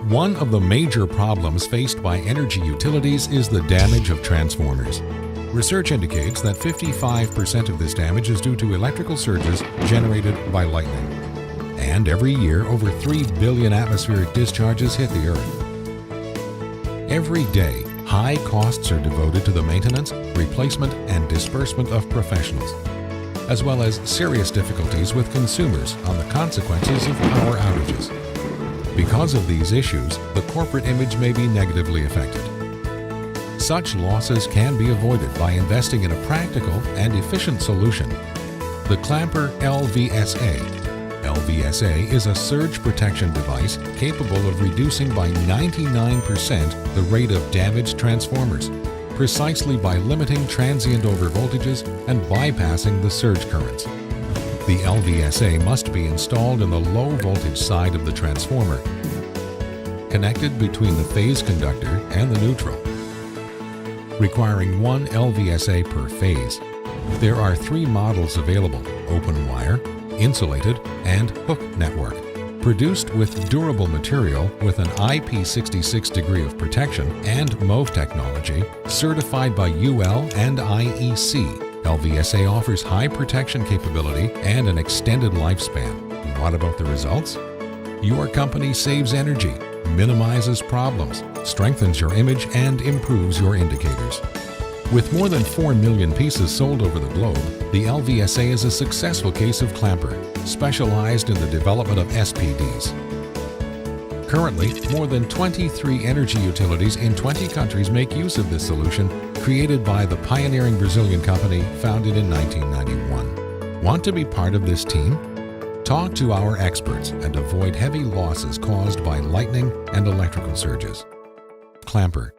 One of the major problems faced by energy utilities is the damage of transformers. Research indicates that 55% of this damage is due to electrical surges generated by lightning. And every year, over 3 billion atmospheric discharges hit the Earth. Every day, high costs are devoted to the maintenance, replacement, and disbursement of professionals, as well as serious difficulties with consumers on the consequences of power outages. Because of these issues, the corporate image may be negatively affected. Such losses can be avoided by investing in a practical and efficient solution. The CLAMPER LVSA. LVSA is a surge protection device capable of reducing by 99% the rate of damaged transformers, precisely by limiting transient overvoltages and bypassing the surge currents. The LVSA must be installed in the low voltage side of the transformer, connected between the phase conductor and the neutral, requiring one LVSA per phase. There are 3 models available: open wire, insulated, and hook network, produced with durable material with an IP66 degree of protection and MOVE technology, certified by UL and IEC. LVSA offers high protection capability and an extended lifespan. What about the results? Your company saves energy, minimizes problems, strengthens your image, and improves your indicators. With more than 4 million pieces sold over the globe, the LVSA is a successful case of CLAMPER, specialized in the development of SPDs. Currently, more than 23 energy utilities in 20 countries make use of this solution, created by the pioneering Brazilian company founded in 1991. Want to be part of this team? Talk to our experts and avoid heavy losses caused by lightning and electrical surges. CLAMPER.